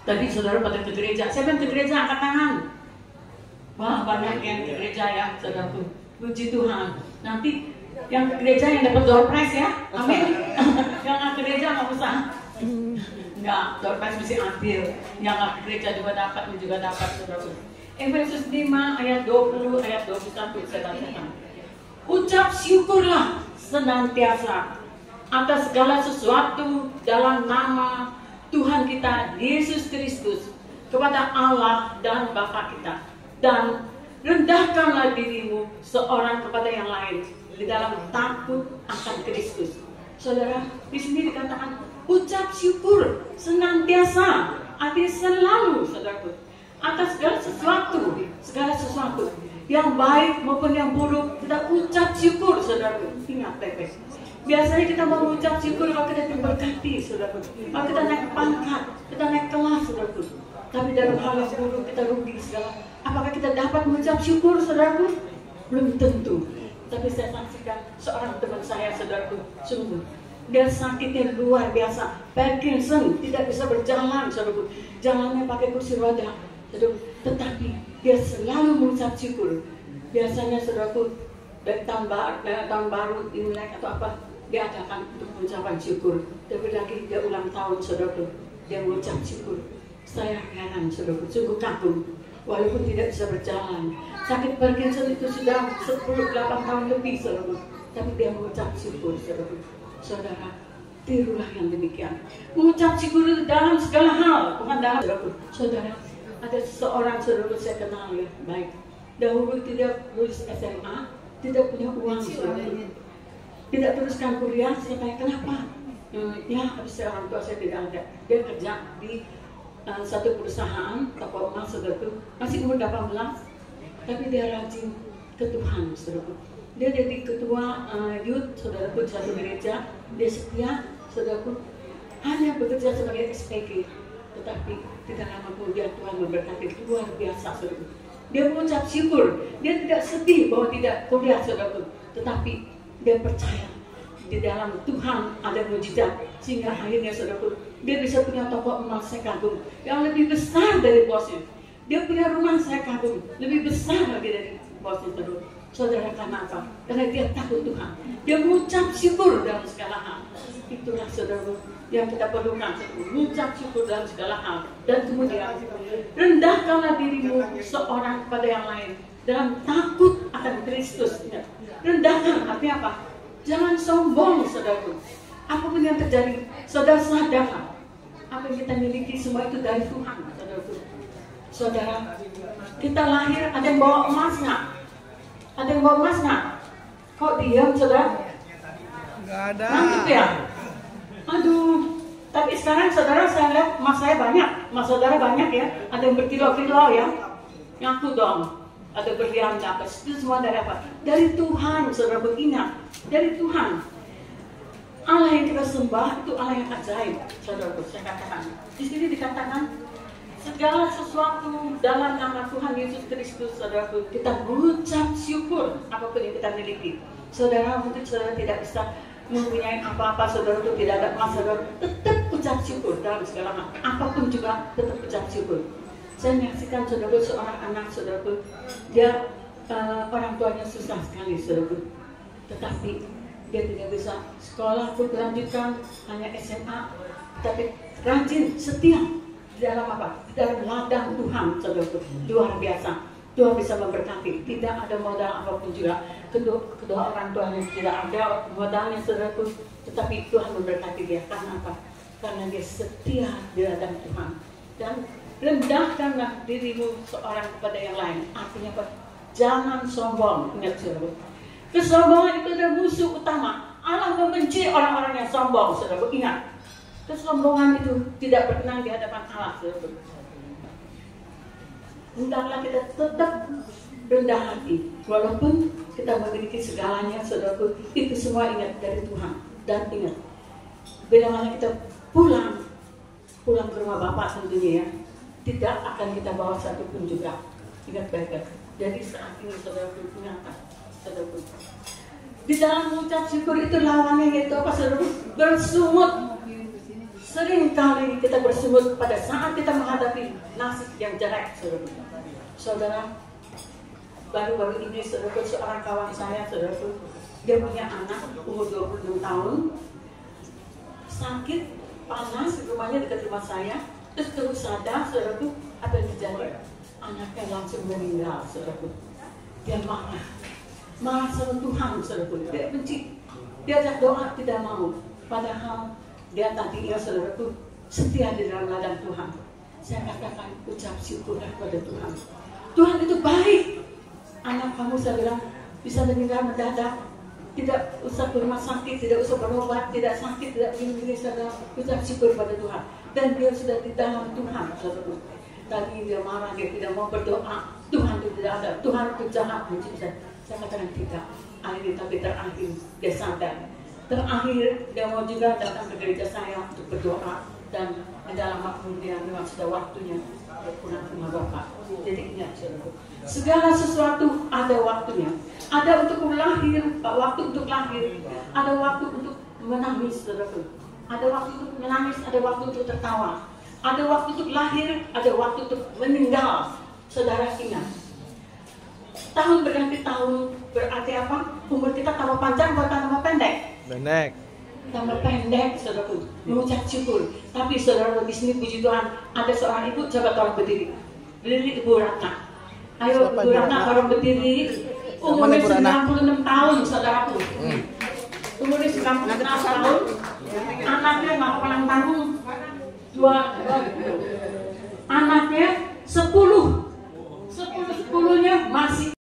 Tadi saudara pada ke gereja. Siapa yang ke gereja? Angkat tangan. Wah, banyak yang ke gereja ya, saudaraku. Puji Tuhan. Nanti yang ke gereja yang dapat door prize ya. Amin. Yang ke gereja nggak usah. Enggak, door prize mesti ambil. Yang ke gereja juga dapat, saudaraku. Efesus 5 ayat 20 ayat 21 saya bacakan. Ucap syukurlah senantiasa atas segala sesuatu dalam nama Tuhan kita Yesus Kristus kepada Allah dan Bapa kita, dan rendahkanlah dirimu seorang kepada yang lain di dalam takut akan Kristus. Saudara, di sini dikatakan ucap syukur senantiasa, artinya selalu, saudaraku, atas segala sesuatu yang baik maupun yang buruk, kita ucap syukur, saudaraku. Ingat, Tepes. Biasanya kita mau mengucap syukur kalau kita diberkati, saudaraku. Kalau kita naik pangkat, kita naik kelas, saudaraku. Tapi dalam hal yang buruk kita rugi segala. Apakah kita dapat mengucap syukur, saudaraku? Belum tentu. Tapi saya saksikan seorang teman saya, saudaraku, sungguh dia sakitnya luar biasa. Parkinson, tidak bisa berjalan, saudaraku. Jalannya pakai kursi roda, saudaraku. Tetapi dia selalu mengucap syukur. Biasanya, saudaraku, dari tahun baru, Imlek atau apa, dia adakan untuk mengucapkan syukur. Tapi lagi dia ulang tahun, saudaraku, dia mengucap syukur. Saya heran, saudaraku, sungguh kagum. Walaupun tidak bisa berjalan, sakit Parkinson itu sudah 8 tahun lebih, saudaraku. Tapi dia mengucap syukur, saudaraku. Saudara, tirulah yang demikian. Mengucap syukur itu dalam segala hal, bukan dalam, saudaraku. Saudara, ada seseorang, saudaraku, saya kenal ya, baik. Dahulu tidak lulus SMA, tidak punya uang, saudaraku. Tidak teruskan kuliah, saya tanya kenapa? Ya, habis orang tua saya tidak ada. Dia kerja di satu perusahaan toko emas, saudaraku, masih umur 18, tapi dia rajin ke Tuhan, saudaraku. Dia jadi ketua youth, saudaraku, di satu gereja. Dia setia, saudaraku, hanya bekerja sebagai SPG, tetapi tidak lama kemudian Tuhan memberkati luar biasa, saudaraku. Dia mengucap syukur, dia tidak sedih bahwa tidak kuliah, saudaraku, tetapi dia percaya di dalam Tuhan ada mujizat, sehingga akhirnya, saudaraku, dia bisa punya toko emas, saya kagum, yang lebih besar dari bosnya. Dia punya rumah, saya kagum, lebih besar lagi dari bosnya, saudaraku. Saudara, karena apa? Karena dia takut Tuhan. Dia mengucap syukur dalam segala hal. Itulah, saudaraku, yang kita perlukan, mengucap syukur dalam segala hal. Dan kemudian rendahkanlah dirimu seorang kepada yang lain dalam takut akan Kristus. Rendahkan artinya apa? Jangan sombong, saudaraku. Apapun yang terjadi, saudara sadarlah apa yang kita miliki semua itu dari Tuhan, saudaraku. Saudara, kita lahir, ada yang bawa emas nggak? Ada yang bawa emas nggak? Kok diam, saudara? Nggak ada. Mantap ya? Aduh, tapi sekarang, saudara, saya lihat emas saya banyak, emas saudara banyak ya. Ada yang berkilo-kilo ya. Ngaku dong. Ada berlian di atas. Itu semua dari apa? Dari Tuhan, saudara. Ingat, dari Tuhan. Allah yang kita sembah itu Allah yang ajaib, saudara. Saya katakan. Di sini dikatakan segala sesuatu dalam nama Tuhan Yesus Kristus, saudaraku, kita mengucap syukur apapun yang kita miliki. Saudara, mungkin saudara tidak bisa mempunyai apa-apa, saudara, itu tidak ada emas, saudara, tetap ucap syukur dalam segala hal. Apapun juga tetap ucap syukur. Saya menyaksikan, saudaraku, seorang anak, saudaraku, dia orang tuanya susah sekali, saudaraku, tetapi dia tidak bisa sekolah pun melanjutkan, hanya SMA, tapi rajin, setia di dalam apa? Di dalam ladang Tuhan, saudaraku, luar biasa. Tuhan bisa memberkati, tidak ada modal apapun juga. Kedua orang tuanya tidak ada modalnya, saudaraku, tetapi Tuhan memberkati dia. Karena apa? Karena dia setia di ladang Tuhan. Dan rendahkanlah dirimu seorang kepada yang lain. Artinya apa? Jangan sombong. Ingat, saudaraku, kesombongan itu adalah musuh utama. Allah membenci orang-orang yang sombong, saudaraku. Ingat, kesombongan itu tidak berkenan di hadapan Allah, saudaraku. Hendaklah kita tetap rendah hati, walaupun kita memiliki segalanya, saudaraku. Itu semua ingat dari Tuhan. Dan ingat, bila mana kita pulang ke rumah Bapak tentunya ya, tidak akan kita bawa satu pun juga. Ingat baik-baik. Jadi saat ini, saudaraku, ingat, saudaraku, di dalam mengucap syukur itu lawannya yaitu apa, saudaraku? Bersungut. Sering kali kita bersungut pada saat kita menghadapi nasib yang jelek, saudara. Baru-baru ini, saudara, seorang kawan saya, saudara, dia punya anak umur 26 tahun, sakit, panas, rumahnya dekat rumah saya, terus sadar, saudara, apa yang terjadi? Anaknya langsung meninggal, saudara. Dia marah sama Tuhan, saudara. Dia benci, dia ajak doa, tidak mau. Padahal dia tadi ya saudaraku setia di dalam ladang Tuhan. Saya katakan ucap syukurlah kepada Tuhan. Tuhan itu baik. Anak kamu, saya bilang, bisa meninggal mendadak, tidak usah ke rumah sakit, tidak usah berobat, tidak sakit, tidak begini, saudara. Ucap syukur pada Tuhan. Dan dia sudah di dalam Tuhan, saudaraku. Tadi dia marah, dia tidak mau berdoa. Tuhan itu tidak ada, Tuhan itu jahat. Saya katakan tidak. Akhirnya tapi terakhir dia sadar. Terakhir dia mau juga datang ke gereja saya untuk berdoa, dan di dalam waktu dia memang sudah waktunya pulang ke rumah Bapak. Jadi ingat, saudara, segala sesuatu ada waktunya. Ada untuk lahir, waktu untuk lahir, ada waktu untuk menangis, saudara. Ada waktu untuk menangis, ada waktu untuk tertawa, ada waktu untuk lahir, ada waktu untuk meninggal. Saudara ingat, tahun berganti tahun berarti apa? Umur kita tambah panjang atau tambah pendek? Pendek. Tambah pendek, saudaraku. Mengucap syukur. Tapi saudara, di sini puji Tuhan, ada seorang ibu, coba tolong berdiri. Berdiri, Ibu Ratna. Ayo, Ibu Ratna, tolong berdiri. Umurnya 96 tahun, saudaraku. Umurnya 96 tahun. Anaknya nggak pernah tanggung. Anaknya 10. 10-10-nya masih